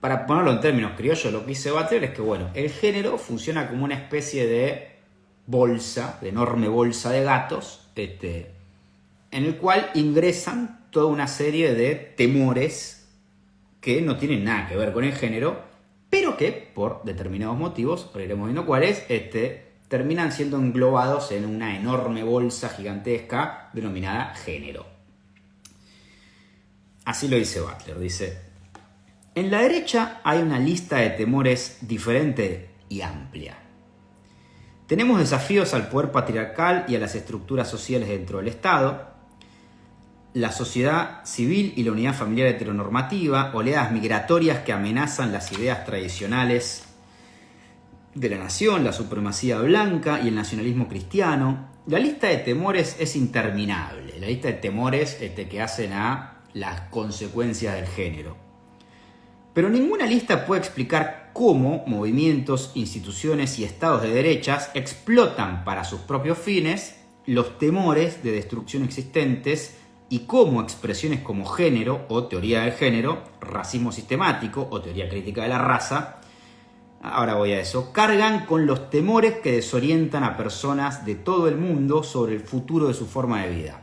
para ponerlo en términos criollos, lo que dice Butler es que bueno, el género funciona como una especie de bolsa, de enorme bolsa de gatos, en el cual ingresan toda una serie de temores que no tienen nada que ver con el género, pero que por determinados motivos, ahora iremos viendo cuáles, terminan siendo englobados en una enorme bolsa gigantesca denominada género. Así lo dice Butler, dice: en la derecha hay una lista de temores diferente y amplia. Tenemos desafíos al poder patriarcal y a las estructuras sociales dentro del Estado, la sociedad civil y la unidad familiar heteronormativa, oleadas migratorias que amenazan las ideas tradicionales de la nación, la supremacía blanca y el nacionalismo cristiano. La lista de temores es interminable, la lista de temores que hacen a las consecuencias del género. Pero ninguna lista puede explicar cómo movimientos, instituciones y estados de derechas explotan para sus propios fines los temores de destrucción existentes y cómo expresiones como género o teoría del género, racismo sistemático o teoría crítica de la raza, ahora voy a eso, cargan con los temores que desorientan a personas de todo el mundo sobre el futuro de su forma de vida.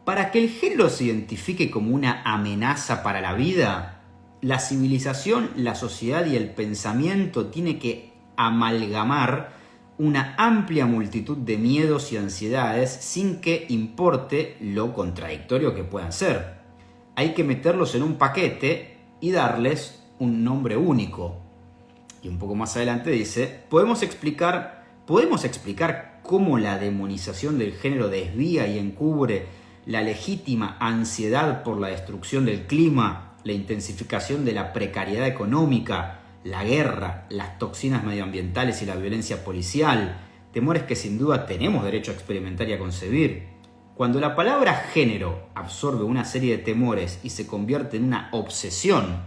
Para que el género se identifique como una amenaza para la vida, la civilización, la sociedad y el pensamiento tiene que amalgamar una amplia multitud de miedos y ansiedades sin que importe lo contradictorio que puedan ser. Hay que meterlos en un paquete y darles un nombre único. Y un poco más adelante dice: podemos explicar cómo la demonización del género desvía y encubre la legítima ansiedad por la destrucción del clima, la intensificación de la precariedad económica, la guerra, las toxinas medioambientales y la violencia policial, temores que sin duda tenemos derecho a experimentar y a concebir. Cuando la palabra género absorbe una serie de temores y se convierte en una obsesión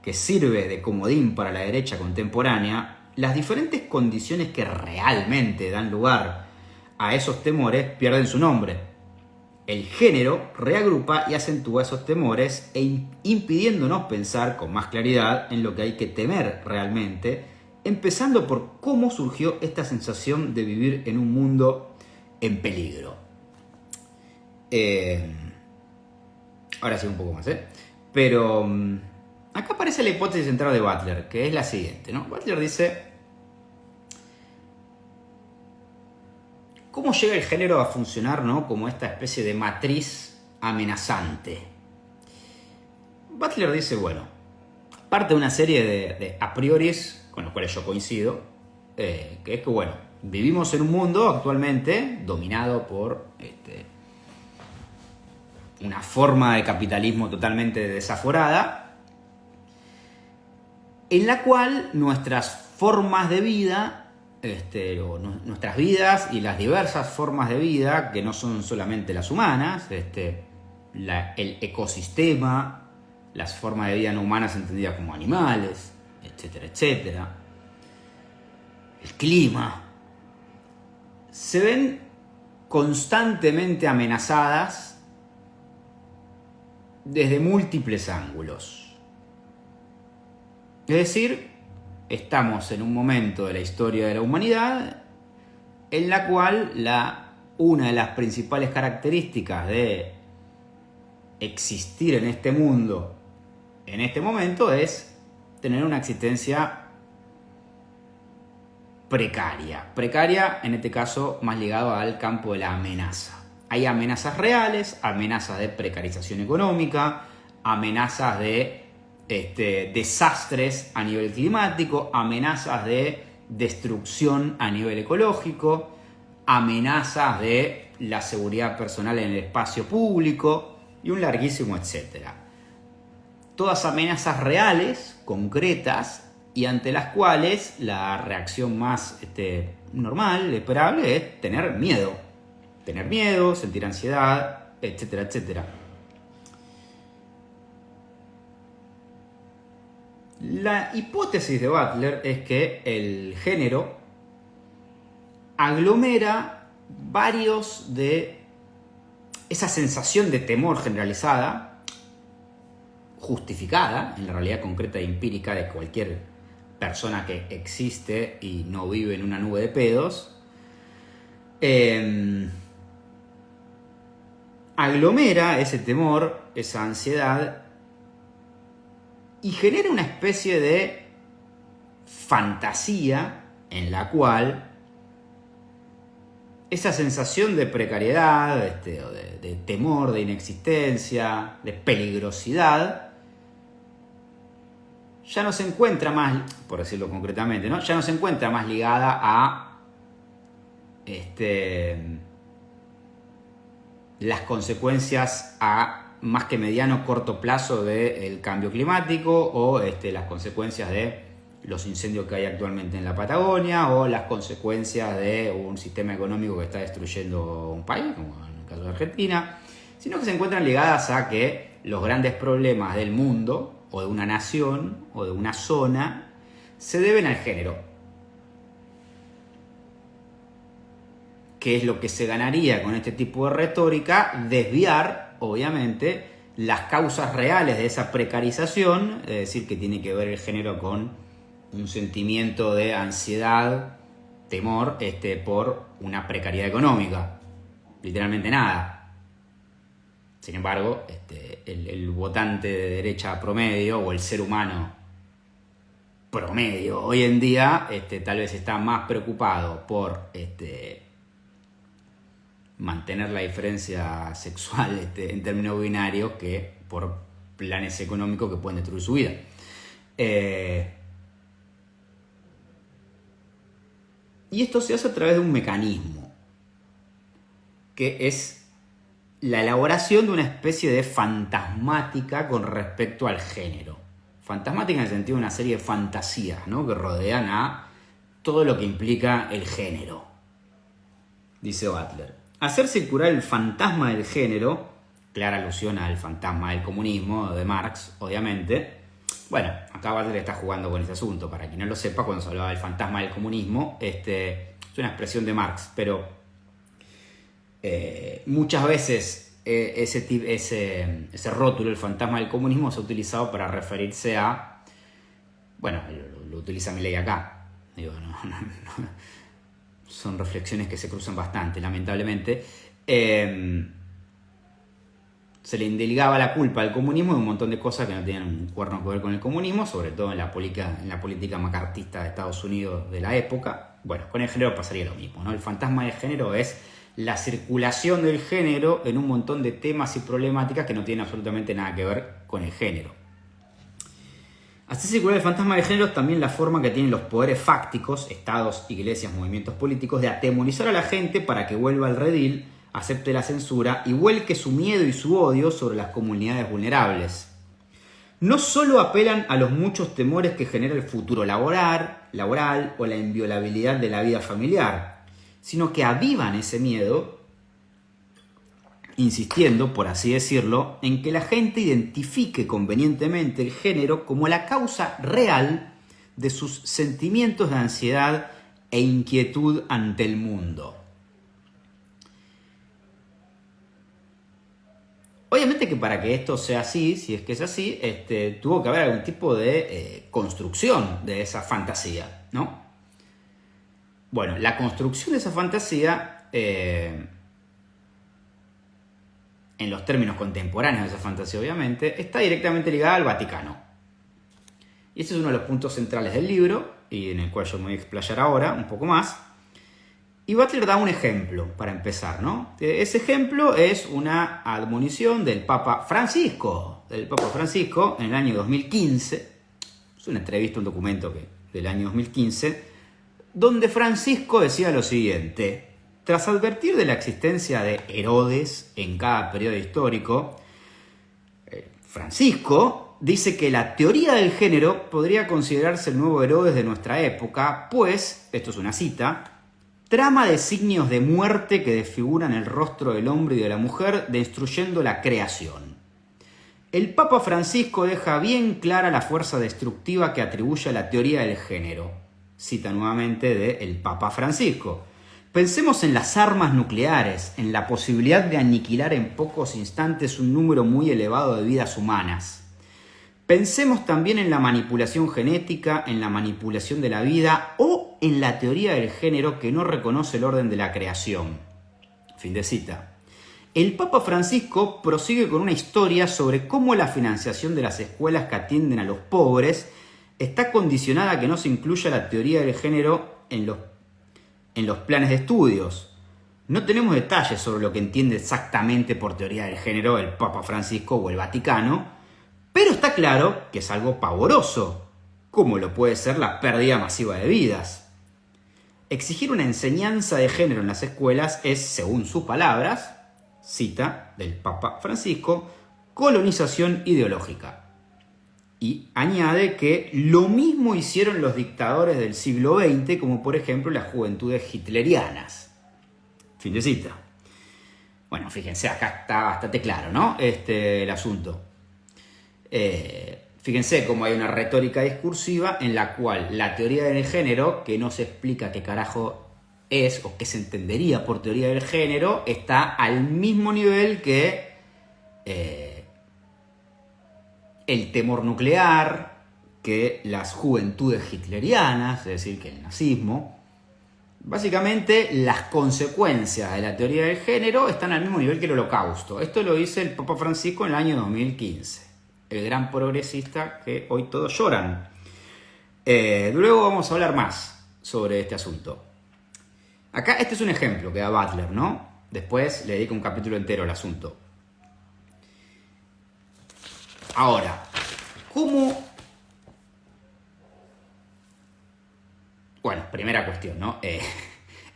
que sirve de comodín para la derecha contemporánea, las diferentes condiciones que realmente dan lugar a esos temores pierden su nombre. El género reagrupa y acentúa esos temores impidiéndonos pensar con más claridad en lo que hay que temer realmente empezando por cómo surgió esta sensación de vivir en un mundo en peligro. Ahora sí un poco más, pero acá aparece la hipótesis central de Butler, que es la siguiente, ¿no? Butler dice: ¿cómo llega el género a funcionar, ¿no?, como esta especie de matriz amenazante? Butler dice, bueno, parte de una serie de a prioris con los cuales yo coincido, que es que, bueno, vivimos en un mundo actualmente dominado por una forma de capitalismo totalmente desaforada, en la cual nuestras formas de vida, nuestras vidas y las diversas formas de vida, que no son solamente las humanas, el ecosistema, las formas de vida no humanas entendidas como animales, etcétera, etcétera, el clima, se ven constantemente amenazadas desde múltiples ángulos. Es decir, estamos en un momento de la historia de la humanidad en la cual una de las principales características de existir en este mundo en este momento es tener una existencia precaria. Precaria, en este caso, más ligado al campo de la amenaza. Hay amenazas reales, amenazas de precarización económica, amenazas de desastres a nivel climático, amenazas de destrucción a nivel ecológico, amenazas de la seguridad personal en el espacio público y un larguísimo etcétera. Todas amenazas reales, concretas, y ante las cuales la reacción más normal, esperable, es tener miedo. Tener miedo, sentir ansiedad, etcétera, etcétera. La hipótesis de Butler es que el género aglomera varios de esa sensación de temor generalizada, justificada en la realidad concreta e empírica de cualquier persona que existe y no vive en una nube de pedos, aglomera ese temor, esa ansiedad, y genera una especie de fantasía en la cual esa sensación de precariedad, de temor, de inexistencia, de peligrosidad, ya no se encuentra más, por decirlo concretamente, ¿no?, ya no se encuentra más ligada a las consecuencias a más que mediano corto plazo del cambio climático, o las consecuencias de los incendios que hay actualmente en la Patagonia, o las consecuencias de un sistema económico que está destruyendo un país, como en el caso de Argentina, sino que se encuentran ligadas a que los grandes problemas del mundo, o de una nación, o de una zona, se deben al género. ¿Qué es lo que se ganaría con este tipo de retórica? Desviar, obviamente, las causas reales de esa precarización, es decir, que tiene que ver el género con un sentimiento de ansiedad, temor, por una precariedad económica. Literalmente nada. Sin embargo, el votante de derecha promedio, o el ser humano promedio, hoy en día, tal vez está más preocupado por mantener la diferencia sexual en términos binarios que por planes económicos que pueden destruir su vida. Y esto se hace a través de un mecanismo que es la elaboración de una especie de fantasmática con respecto al género. Fantasmática en el sentido de una serie de fantasías, ¿no?, que rodean a todo lo que implica el género. Dice Butler: hacer circular el fantasma del género, clara alusión al fantasma del comunismo de Marx, obviamente. Bueno, acá Butler está jugando con ese asunto. Para quien no lo sepa, cuando se hablaba del fantasma del comunismo, es una expresión de Marx, pero muchas veces ese rótulo, el fantasma del comunismo, se ha utilizado para referirse a, bueno, lo utiliza Milei acá, Digo, son reflexiones que se cruzan bastante, lamentablemente. Se le indelegaba la culpa al comunismo de un montón de cosas que no tenían un cuerno que ver con el comunismo, sobre todo en la política macartista de Estados Unidos de la época. Bueno, con el género pasaría lo mismo, ¿no? El fantasma del género es la circulación del género en un montón de temas y problemáticas que no tienen absolutamente nada que ver con el género. Así circular el fantasma del género es también la forma que tienen los poderes fácticos, estados, iglesias, movimientos políticos, de atemorizar a la gente para que vuelva al redil, acepte la censura y vuelque su miedo y su odio sobre las comunidades vulnerables. No solo apelan a los muchos temores que genera el futuro laboral o la inviolabilidad de la vida familiar, sino que avivan ese miedo, insistiendo, por así decirlo, en que la gente identifique convenientemente el género como la causa real de sus sentimientos de ansiedad e inquietud ante el mundo. Obviamente que para que esto sea así, si es que es así, tuvo que haber algún tipo de construcción de esa fantasía, ¿no? Bueno, la construcción de esa fantasía, en los términos contemporáneos de esa fantasía, obviamente, está directamente ligada al Vaticano. Y ese es uno de los puntos centrales del libro, y en el cual yo me voy a explayar ahora un poco más. Y Butler da un ejemplo para empezar, ¿no? Ese ejemplo es una admonición del Papa Francisco, en el año 2015. Es una entrevista, un documento del año 2015, donde Francisco decía lo siguiente: tras advertir de la existencia de Herodes en cada periodo histórico, Francisco dice que la teoría del género podría considerarse el nuevo Herodes de nuestra época, pues, esto es una cita, trama de signos de muerte que desfiguran el rostro del hombre y de la mujer, destruyendo la creación. El Papa Francisco deja bien clara la fuerza destructiva que atribuye a la teoría del género. Cita nuevamente del Papa Francisco. Pensemos en las armas nucleares, en la posibilidad de aniquilar en pocos instantes un número muy elevado de vidas humanas. Pensemos también en la manipulación genética, en la manipulación de la vida o en la teoría del género que no reconoce el orden de la creación. Fin de cita. El Papa Francisco prosigue con una historia sobre cómo la financiación de las escuelas que atienden a los pobres está condicionada a que no se incluya la teoría del género en los planes de estudios. No tenemos detalles sobre lo que entiende exactamente por teoría del género el Papa Francisco o el Vaticano, pero está claro que es algo pavoroso, como lo puede ser la pérdida masiva de vidas. Exigir una enseñanza de género en las escuelas es, según sus palabras, cita del Papa Francisco, colonización ideológica. Y añade que lo mismo hicieron los dictadores del siglo XX, como por ejemplo las juventudes hitlerianas. Fin de cita. Bueno, fíjense, acá está bastante claro, ¿no? El asunto. Fíjense cómo hay una retórica discursiva en la cual la teoría del género, que no se explica qué carajo es o qué se entendería por teoría del género, está al mismo nivel que el temor nuclear, que las juventudes hitlerianas, es decir, que el nazismo. Básicamente, las consecuencias de la teoría del género están al mismo nivel que el Holocausto. Esto lo dice el Papa Francisco en el año 2015. El gran progresista que hoy todos lloran. Luego vamos a hablar más sobre este asunto. Acá este es un ejemplo que da Butler, ¿no? Después le dedico un capítulo entero al asunto. Ahora, ¿cómo? Bueno, primera cuestión, ¿no?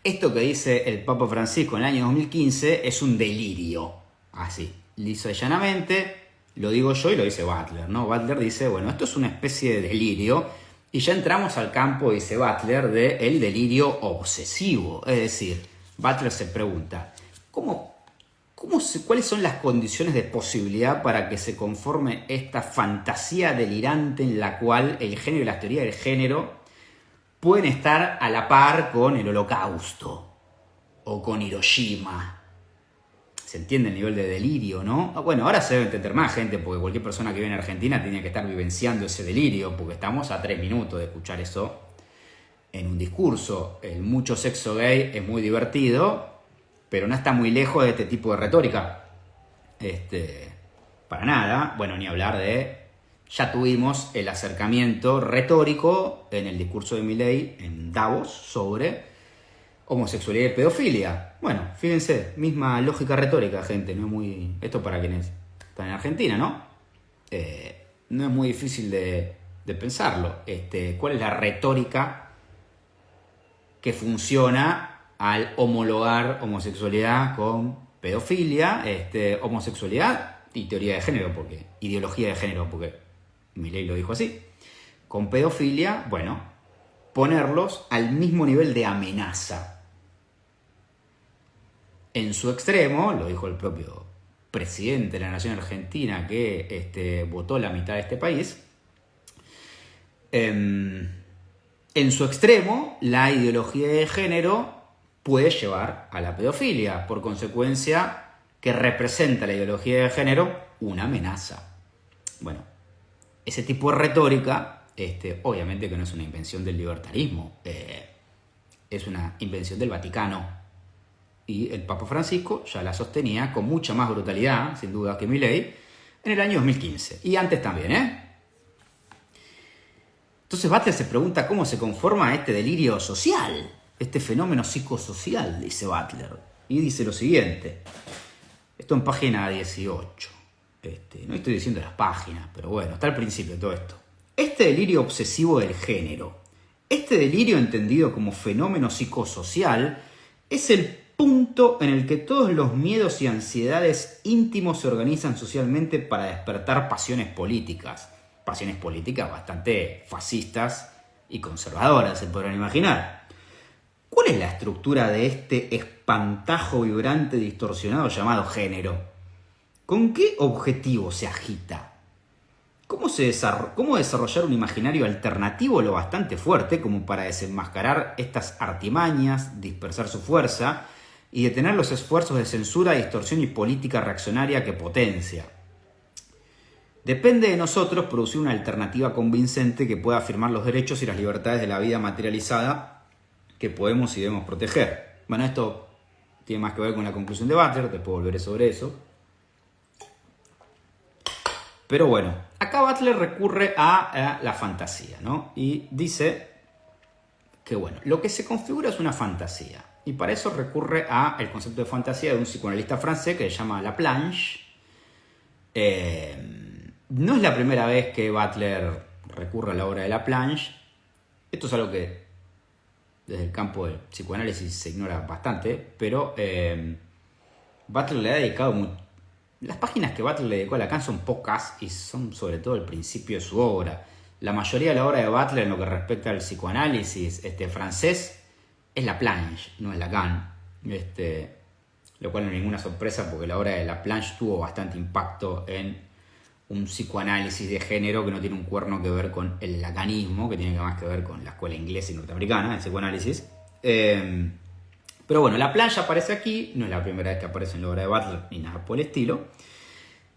Esto que dice el Papa Francisco en el año 2015 es un delirio. Así, liso y llanamente. Lo digo yo y lo dice Butler, ¿no? Butler dice, bueno, esto es una especie de delirio y ya entramos al campo, dice Butler, del delirio obsesivo. Es decir, Butler se pregunta, ¿cuáles son las condiciones de posibilidad para que se conforme esta fantasía delirante en la cual el género y la teoría del género pueden estar a la par con el Holocausto o con Hiroshima? Se entiende el nivel de delirio, ¿no? Bueno, ahora se debe entender más, gente, porque cualquier persona que viene a Argentina tiene que estar vivenciando ese delirio, porque estamos a 3 minutos de escuchar eso en un discurso el mucho sexo gay es muy divertido, pero no está muy lejos de este tipo de retórica. Para nada. Bueno, ni hablar de... Ya tuvimos el acercamiento retórico en el discurso de Milei en Davos sobre homosexualidad y pedofilia. Bueno, fíjense, misma lógica retórica, gente. No es muy... Esto para quienes están en Argentina, ¿no? No es muy difícil de pensarlo. ¿Cuál es la retórica que funciona al homologar homosexualidad con pedofilia, homosexualidad y teoría de género, porque ideología de género, porque Milei lo dijo así, con pedofilia, bueno, ponerlos al mismo nivel de amenaza. En su extremo, lo dijo el propio presidente de la Nación Argentina, que votó la mitad de este país, en su extremo, la ideología de género puede llevar a la pedofilia, por consecuencia que representa la ideología de género una amenaza. Bueno, ese tipo de retórica, obviamente que no es una invención del libertarismo, es una invención del Vaticano. Y el Papa Francisco ya la sostenía con mucha más brutalidad, sin duda, que Milei, en el año 2015. Y antes también, Entonces Butler se pregunta cómo se conforma este delirio social, este fenómeno psicosocial, dice Butler. Y dice lo siguiente, esto en página 18. No estoy diciendo las páginas, pero bueno, está al principio de todo esto. Este delirio obsesivo del género, este delirio entendido como fenómeno psicosocial, es el punto en el que todos los miedos y ansiedades íntimos se organizan socialmente para despertar pasiones políticas. Pasiones políticas bastante fascistas y conservadoras, se podrán imaginar. ¿Cuál es la estructura de este espantajo vibrante distorsionado llamado género? ¿Con qué objetivo se agita? ¿Cómo desarrollar un imaginario alternativo lo bastante fuerte como para desenmascarar estas artimañas, dispersar su fuerza y detener los esfuerzos de censura, distorsión y política reaccionaria que potencia? Depende de nosotros producir una alternativa convincente que pueda afirmar los derechos y las libertades de la vida materializada que podemos y debemos proteger. Bueno, esto tiene más que ver con la conclusión de Butler, después volveré sobre eso. Pero bueno, acá Butler recurre a la fantasía, ¿no? Y dice que, bueno, lo que se configura es una fantasía. Y para eso recurre al concepto de fantasía de un psicoanalista francés que se llama Laplanche. No es la primera vez que Butler recurre a la obra de Laplanche. Esto es algo que desde el campo del psicoanálisis se ignora bastante, pero Butler le ha dedicado mucho. Las páginas que Butler le dedicó a Lacan son pocas y son sobre todo el principio de su obra. La mayoría de la obra de Butler en lo que respecta al psicoanálisis francés es Laplanche, no es Lacan. Lo cual no es ninguna sorpresa porque la obra de Laplanche tuvo bastante impacto en un psicoanálisis de género que no tiene un cuerno que ver con el lacanismo, que tiene más que ver con la escuela inglesa y norteamericana, el psicoanálisis. Pero bueno, Laplanche aparece aquí, no es la primera vez que aparece en la obra de Butler ni nada por el estilo.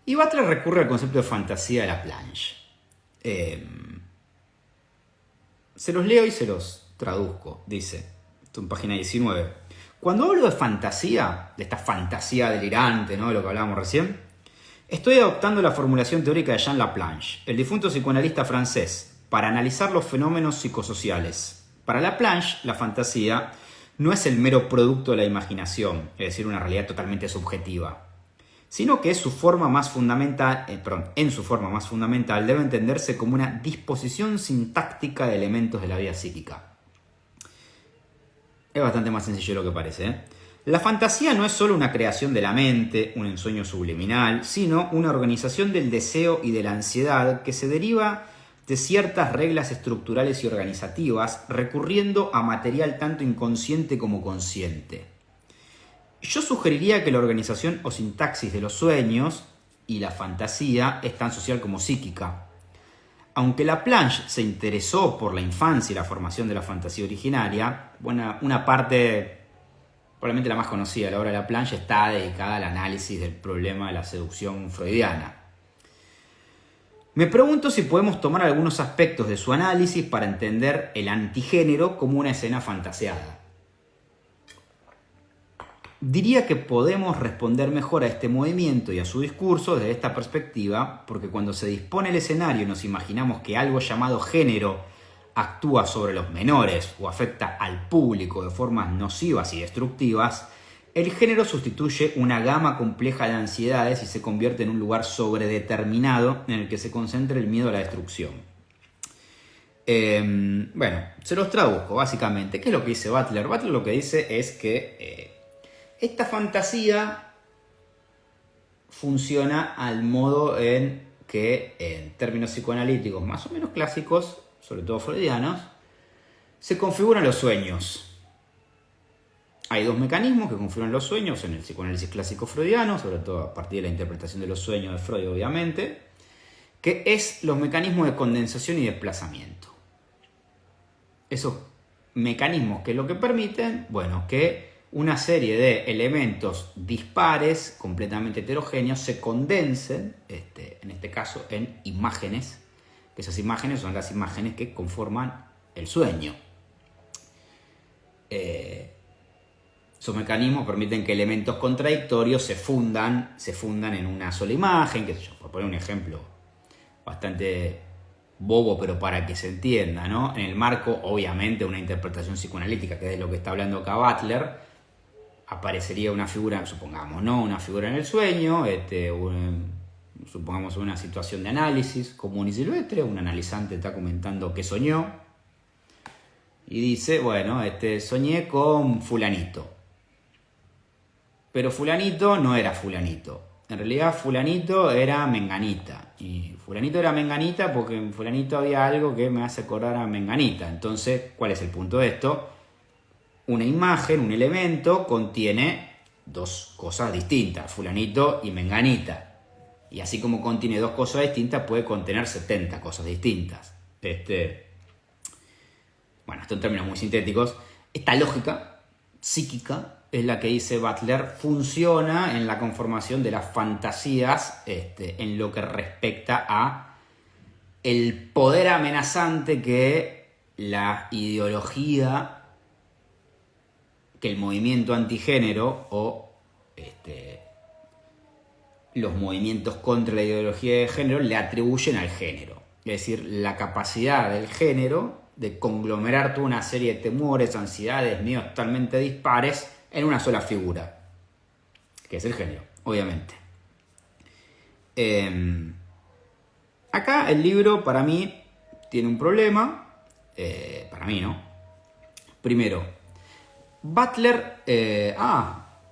Y Butler recurre al concepto de fantasía de Laplanche. Se los leo y se los traduzco. Dice, esto en página 19. Cuando hablo de fantasía, de esta fantasía delirante, ¿no?, de lo que hablábamos recién, estoy adoptando la formulación teórica de Jean Laplanche, el difunto psicoanalista francés, para analizar los fenómenos psicosociales. Para Laplanche, la fantasía no es el mero producto de la imaginación, es decir, una realidad totalmente subjetiva, sino que en su forma más fundamental debe entenderse como una disposición sintáctica de elementos de la vida psíquica. Es bastante más sencillo de lo que parece, La fantasía no es solo una creación de la mente, un ensueño subliminal, sino una organización del deseo y de la ansiedad que se deriva de ciertas reglas estructurales y organizativas, recurriendo a material tanto inconsciente como consciente. Yo sugeriría que la organización o sintaxis de los sueños y la fantasía es tan social como psíquica. Aunque Laplanche se interesó por la infancia y la formación de la fantasía originaria, una parte, probablemente la más conocida de la obra de Laplanche, está dedicada al análisis del problema de la seducción freudiana. Me pregunto si podemos tomar algunos aspectos de su análisis para entender el antigénero como una escena fantaseada. Diría que podemos responder mejor a este movimiento y a su discurso desde esta perspectiva, porque cuando se dispone el escenario y nos imaginamos que algo llamado género actúa sobre los menores o afecta al público de formas nocivas y destructivas, el género sustituye una gama compleja de ansiedades y se convierte en un lugar sobredeterminado en el que se concentra el miedo a la destrucción. Bueno, se los traduzco básicamente. ¿Qué es lo que dice Butler? Butler lo que dice es que esta fantasía funciona al modo en que, en términos psicoanalíticos más o menos clásicos, sobre todo freudianos, se configuran los sueños. Hay dos mecanismos que configuran los sueños en el psicoanálisis clásico freudiano, sobre todo a partir de la interpretación de los sueños de Freud, obviamente, que es los mecanismos de condensación y desplazamiento. Esos mecanismos que lo que permiten, bueno, que una serie de elementos dispares, completamente heterogéneos, se condensen, en este caso, en imágenes. Esas imágenes son las imágenes que conforman el sueño. Esos mecanismos permiten que elementos contradictorios se fundan en una sola imagen, qué sé yo, por poner un ejemplo bastante bobo, pero para que se entienda, ¿no? En el marco, obviamente, de una interpretación psicoanalítica, que es de lo que está hablando acá Butler, aparecería una figura, supongamos, ¿no? Una figura en el sueño, supongamos una situación de análisis común y silvestre, un analizante está comentando que soñó, y dice, bueno, soñé con fulanito. Pero fulanito no era fulanito. En realidad fulanito era menganita. Y fulanito era menganita porque en fulanito había algo que me hace acordar a menganita. Entonces, ¿cuál es el punto de esto? Una imagen, un elemento, contiene dos cosas distintas, fulanito y menganita. Y así como contiene dos cosas distintas, puede contener 70 cosas distintas. Bueno, esto en términos muy sintéticos. Esta lógica psíquica es la que dice Butler, funciona en la conformación de las fantasías en lo que respecta a el poder amenazante que la ideología, que el movimiento antigénero o los movimientos contra la ideología de género le atribuyen al género. Es decir, la capacidad del género de conglomerar toda una serie de temores, ansiedades, miedos totalmente dispares en una sola figura, que es el género, obviamente. Acá el libro, para mí, tiene un problema. Para mí, ¿no? Primero, Butler...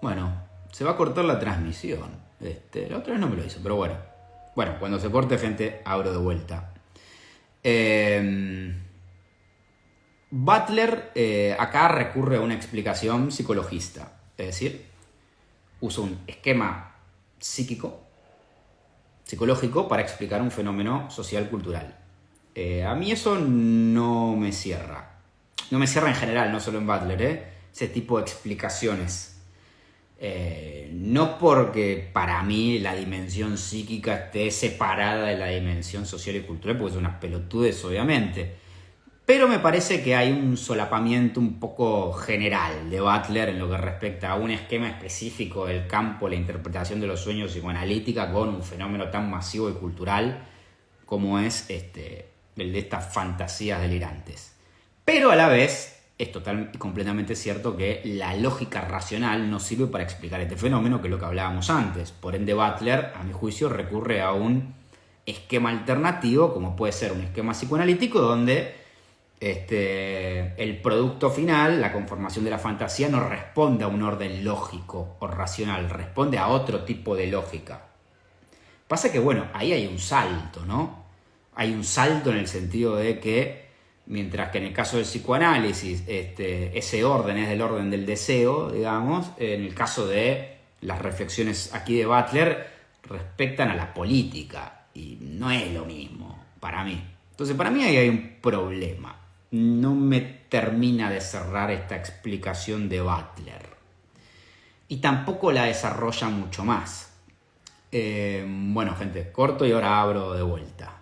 bueno, se va a cortar la transmisión. La otra vez no me lo hizo, pero bueno. Bueno, cuando se corte, gente, abro de vuelta. Butler acá recurre a una explicación psicologista, es decir, usa un esquema psicológico para explicar un fenómeno social-cultural. A mí eso no me cierra. No me cierra en general, no solo en Butler, ese tipo de explicaciones. No porque para mí la dimensión psíquica esté separada de la dimensión social y cultural, porque son unas pelotudes, obviamente. Pero me parece que hay un solapamiento un poco general de Butler en lo que respecta a un esquema específico del campo, la interpretación de los sueños psicoanalítica con un fenómeno tan masivo y cultural como es el de estas fantasías delirantes. Pero a la vez es total y completamente cierto que la lógica racional no sirve para explicar este fenómeno, que es lo que hablábamos antes. Por ende, Butler, a mi juicio, recurre a un esquema alternativo, como puede ser un esquema psicoanalítico, donde el producto final, la conformación de la fantasía, no responde a un orden lógico o racional, responde a otro tipo de lógica. Pasa que, bueno, ahí hay un salto, ¿no? Hay un salto en el sentido de que, mientras que en el caso del psicoanálisis ese orden es del orden del deseo, digamos, en el caso de las reflexiones aquí de Butler, respectan a la política, y no es lo mismo para mí. Entonces, para mí ahí hay un problema. No me termina de cerrar esta explicación de Butler. Y tampoco la desarrolla mucho más. Bueno, gente, corto y ahora abro de vuelta.